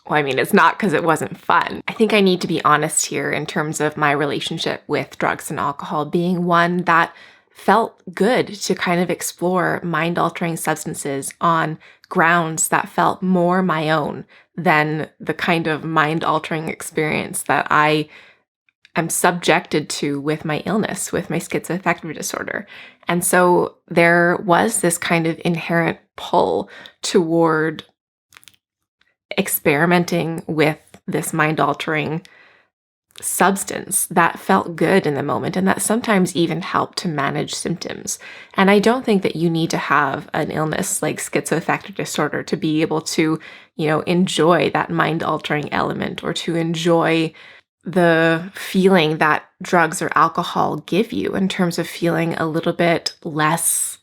Well, I mean, it's not because it wasn't fun. I think I need to be honest here in terms of my relationship with drugs and alcohol being one that felt good to kind of explore mind-altering substances on grounds that felt more my own than the kind of mind-altering experience that I am subjected to with my illness, with my schizoaffective disorder. And so there was this kind of inherent pull toward experimenting with this mind-altering substance that felt good in the moment and that sometimes even helped to manage symptoms. And I don't think that you need to have an illness like schizoaffective disorder to be able to, enjoy that mind-altering element or to enjoy the feeling that drugs or alcohol give you in terms of feeling a little bit less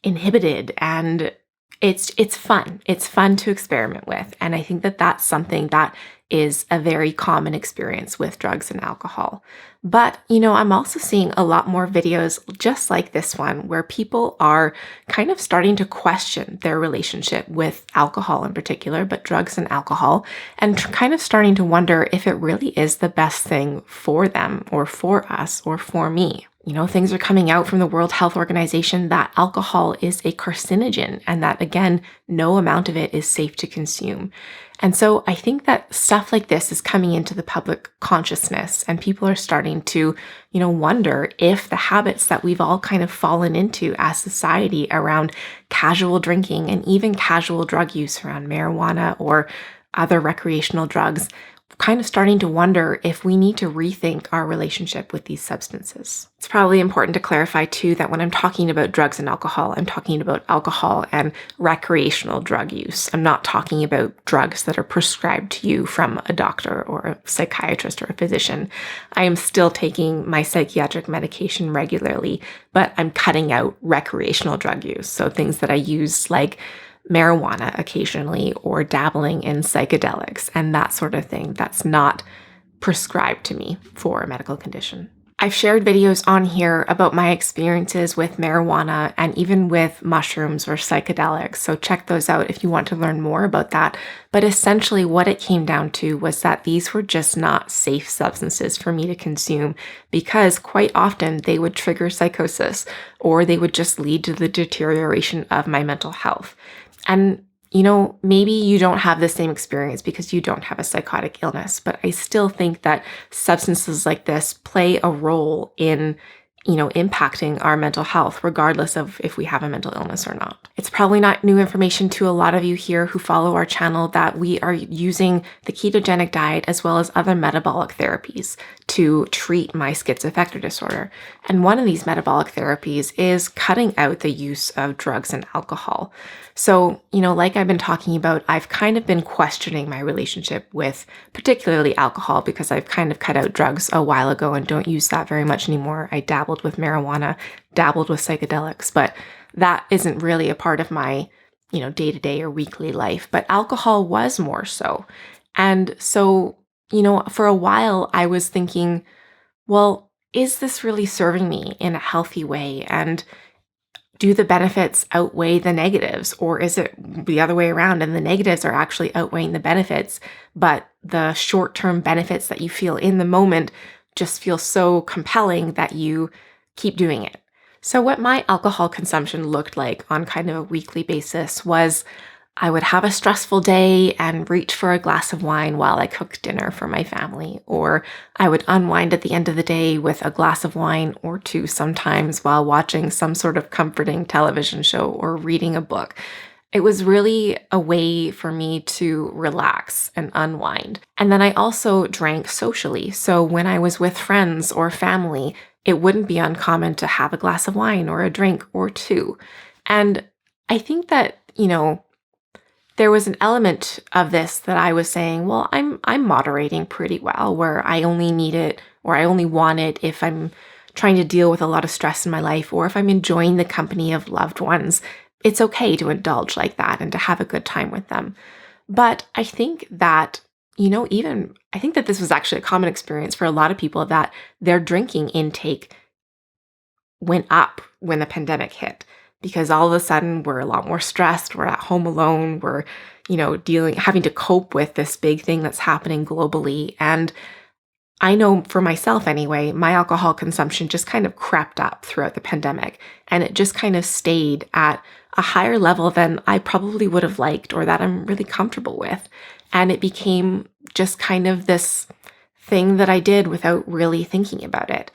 inhibited, and it's fun. It's fun to experiment with. And I think that that's something that is a very common experience with drugs and alcohol. But, I'm also seeing a lot more videos just like this one where people are kind of starting to question their relationship with alcohol in particular, but drugs and alcohol, and kind of starting to wonder if it really is the best thing for them or for us or for me. Things are coming out from the World Health Organization that alcohol is a carcinogen and that, again, no amount of it is safe to consume. And so I think that stuff like this is coming into the public consciousness and people are starting to, wonder if the habits that we've all kind of fallen into as society around casual drinking and even casual drug use around marijuana or other recreational drugs, kind of starting to wonder if we need to rethink our relationship with these substances. It's probably important to clarify too that when I'm talking about drugs and alcohol, I'm talking about alcohol and recreational drug use. I'm not talking about drugs that are prescribed to you from a doctor or a psychiatrist or a physician. I am still taking my psychiatric medication regularly, but I'm cutting out recreational drug use. So things that I use like marijuana occasionally or dabbling in psychedelics and that sort of thing that's not prescribed to me for a medical condition. I've shared videos on here about my experiences with marijuana and even with mushrooms or psychedelics, so check those out if you want to learn more about that. But essentially what it came down to was that these were just not safe substances for me to consume because quite often they would trigger psychosis or they would just lead to the deterioration of my mental health. And, maybe you don't have the same experience because you don't have a psychotic illness, but I still think that substances like this play a role in, impacting our mental health, regardless of if we have a mental illness or not. It's probably not new information to a lot of you here who follow our channel that we are using the ketogenic diet as well as other metabolic therapies to treat my schizoaffective disorder. And one of these metabolic therapies is cutting out the use of drugs and alcohol. So, like I've been talking about, I've kind of been questioning my relationship with particularly alcohol because I've kind of cut out drugs a while ago and don't use that very much anymore. I dabbled with marijuana, dabbled with psychedelics, but that isn't really a part of my, day-to-day or weekly life. But alcohol was more so. And so, for a while I was thinking, well, is this really serving me in a healthy way? And do the benefits outweigh the negatives, or is it the other way around and the negatives are actually outweighing the benefits, but the short-term benefits that you feel in the moment just feel so compelling that you keep doing it? So what my alcohol consumption looked like on kind of a weekly basis was I would have a stressful day and reach for a glass of wine while I cooked dinner for my family, or I would unwind at the end of the day with a glass of wine or two sometimes while watching some sort of comforting television show or reading a book. It was really a way for me to relax and unwind. And then I also drank socially. So when I was with friends or family, it wouldn't be uncommon to have a glass of wine or a drink or two. And I think that, there was an element of this that I was saying, well, I'm moderating pretty well, where I only need it or I only want it if I'm trying to deal with a lot of stress in my life or if I'm enjoying the company of loved ones. It's okay to indulge like that and to have a good time with them. But I think that, I think that this was actually a common experience for a lot of people, that their drinking intake went up when the pandemic hit. because all of a sudden we're a lot more stressed. We're at home alone. We're, having to cope with this big thing that's happening globally. And I know for myself anyway, my alcohol consumption just kind of crept up throughout the pandemic, and it just kind of stayed at a higher level than I probably would have liked or that I'm really comfortable with. And it became just kind of this thing that I did without really thinking about it.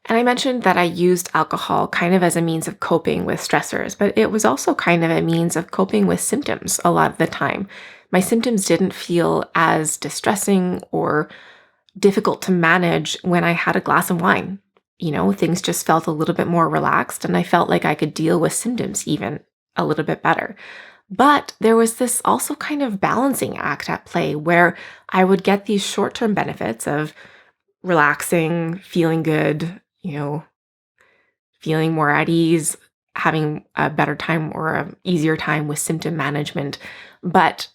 And I mentioned that I used alcohol kind of as a means of coping with stressors, but it was also kind of a means of coping with symptoms a lot of the time. My symptoms didn't feel as distressing or difficult to manage when I had a glass of wine. Things just felt a little bit more relaxed, and I felt like I could deal with symptoms even a little bit better. But there was this also kind of balancing act at play where I would get these short-term benefits of relaxing, feeling good, feeling more at ease, having a better time or an easier time with symptom management. But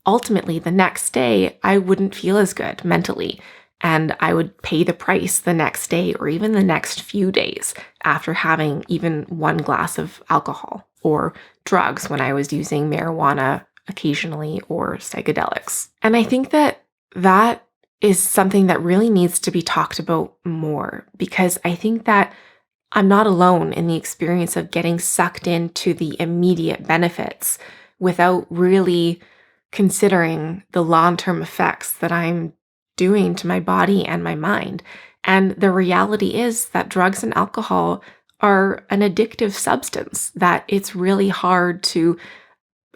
ultimately, the next day, I wouldn't feel as good mentally. And I would pay the price the next day or even the next few days after having even one glass of alcohol or drugs when I was using marijuana occasionally or psychedelics. And I think that is something that really needs to be talked about more, because I think that I'm not alone in the experience of getting sucked into the immediate benefits without really considering the long-term effects that I'm doing to my body and my mind. And the reality is that drugs and alcohol are an addictive substance, that it's really hard to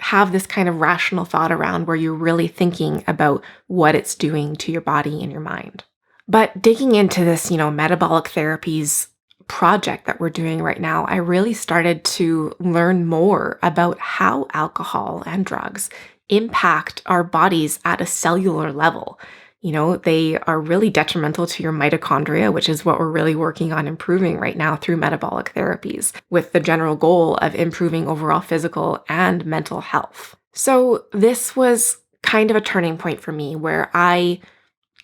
have this kind of rational thought around where you're really thinking about what it's doing to your body and your mind. But digging into this, metabolic therapies project that we're doing right now, I really started to learn more about how alcohol and drugs impact our bodies at a cellular level. They are really detrimental to your mitochondria, which is what we're really working on improving right now through metabolic therapies, with the general goal of improving overall physical and mental health. So this was kind of a turning point for me where I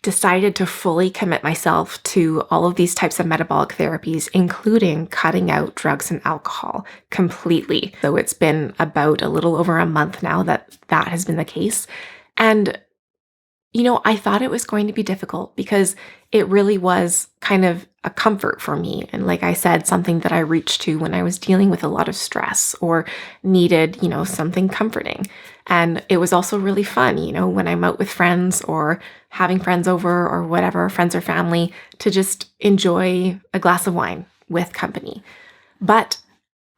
decided to fully commit myself to all of these types of metabolic therapies, including cutting out drugs and alcohol completely. So it's been about a little over a month now that has been the case. And I thought it was going to be difficult because it really was kind of a comfort for me. And like I said, something that I reached to when I was dealing with a lot of stress or needed, something comforting. And it was also really fun, when I'm out with friends or having friends over or whatever, friends or family, to just enjoy a glass of wine with company. But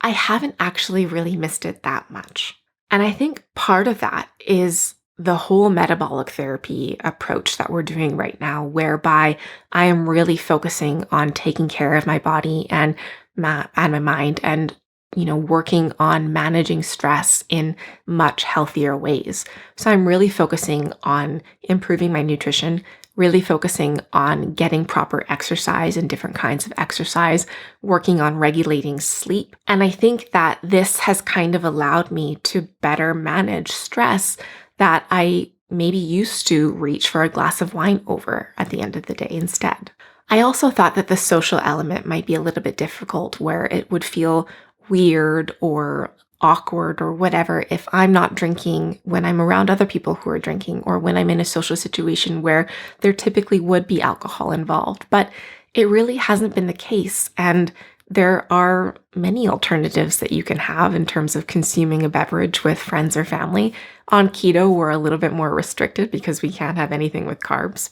I haven't actually really missed it that much. And I think part of that is the whole metabolic therapy approach that we're doing right now, whereby I am really focusing on taking care of my body and my mind and, working on managing stress in much healthier ways. So I'm really focusing on improving my nutrition, really focusing on getting proper exercise and different kinds of exercise, working on regulating sleep. And I think that this has kind of allowed me to better manage stress that I maybe used to reach for a glass of wine over at the end of the day instead. I also thought that the social element might be a little bit difficult, where it would feel weird or awkward or whatever if I'm not drinking when I'm around other people who are drinking, or when I'm in a social situation where there typically would be alcohol involved. But it really hasn't been the case. And there are many alternatives that you can have in terms of consuming a beverage with friends or family. On keto, we're a little bit more restricted because we can't have anything with carbs.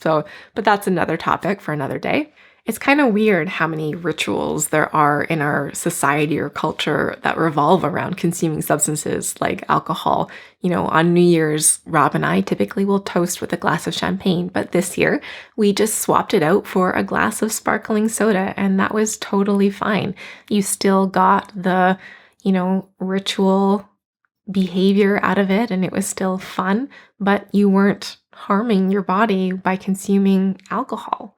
But that's another topic for another day. It's kind of weird how many rituals there are in our society or culture that revolve around consuming substances like alcohol. On New Year's, Rob and I typically will toast with a glass of champagne, but this year we just swapped it out for a glass of sparkling soda, and that was totally fine. You still got the, ritual behavior out of it, and it was still fun, but you weren't harming your body by consuming alcohol.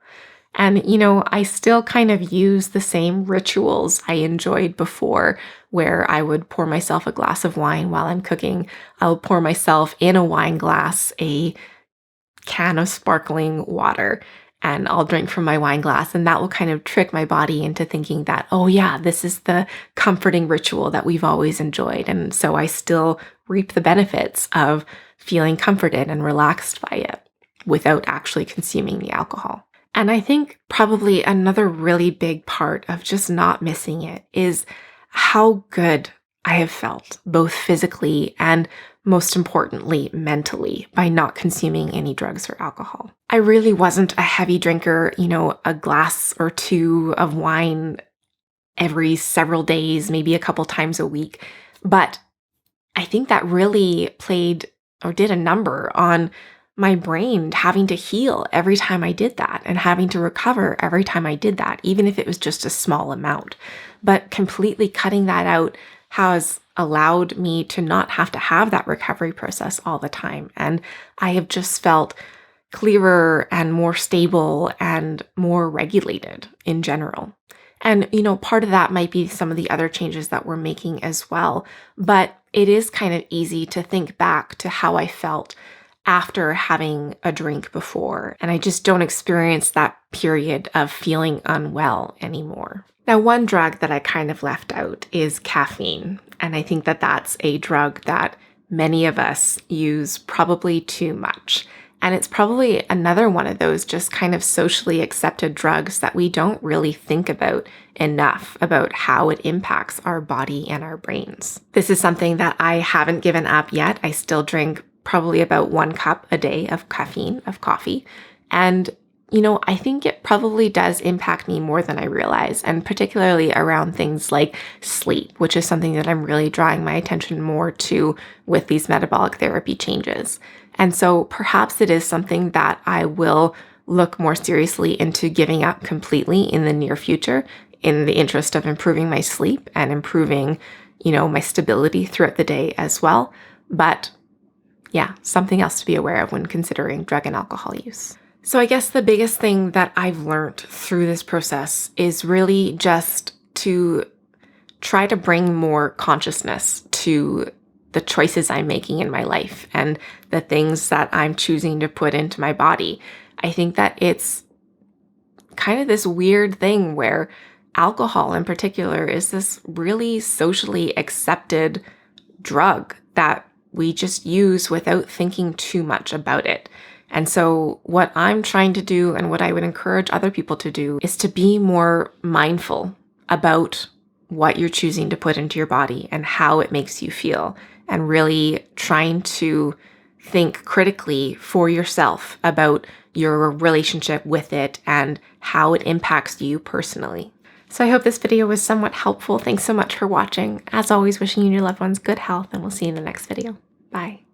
And, I still kind of use the same rituals I enjoyed before, where I would pour myself a glass of wine while I'm cooking. I'll pour myself in a wine glass a can of sparkling water. and I'll drink from my wine glass, and that will kind of trick my body into thinking that, oh yeah, this is the comforting ritual that we've always enjoyed. And so I still reap the benefits of feeling comforted and relaxed by it without actually consuming the alcohol. And I think probably another really big part of just not missing it is how good I have felt, both physically and most importantly, mentally, by not consuming any drugs or alcohol. I really wasn't a heavy drinker, a glass or two of wine every several days, maybe a couple times a week. But I think that really played or did a number on my brain having to heal every time I did that and having to recover every time I did that, even if it was just a small amount. But completely cutting that out has allowed me to not have to have that recovery process all the time. And I have just felt clearer and more stable and more regulated in general. And, part of that might be some of the other changes that we're making as well. But it is kind of easy to think back to how I felt after having a drink before. And I just don't experience that period of feeling unwell anymore. Now, one drug that I kind of left out is caffeine. And I think that that's a drug that many of us use probably too much. And it's probably another one of those just kind of socially accepted drugs that we don't really think about enough about how it impacts our body and our brains. This is something that I haven't given up yet. I still drink probably about 1 cup a day of caffeine, of coffee. And, I think it probably does impact me more than I realize, and particularly around things like sleep, which is something that I'm really drawing my attention more to with these metabolic therapy changes. And so perhaps it is something that I will look more seriously into giving up completely in the near future in the interest of improving my sleep and improving, my stability throughout the day as well. But yeah, something else to be aware of when considering drug and alcohol use. So I guess the biggest thing that I've learned through this process is really just to try to bring more consciousness to the choices I'm making in my life and the things that I'm choosing to put into my body. I think that it's kind of this weird thing where alcohol in particular is this really socially accepted drug that we just use without thinking too much about it. And so what I'm trying to do and what I would encourage other people to do is to be more mindful about what you're choosing to put into your body and how it makes you feel, and really trying to think critically for yourself about your relationship with it and how it impacts you personally. So I hope this video was somewhat helpful. Thanks so much for watching. As always, wishing you and your loved ones good health, and we'll see you in the next video. Bye.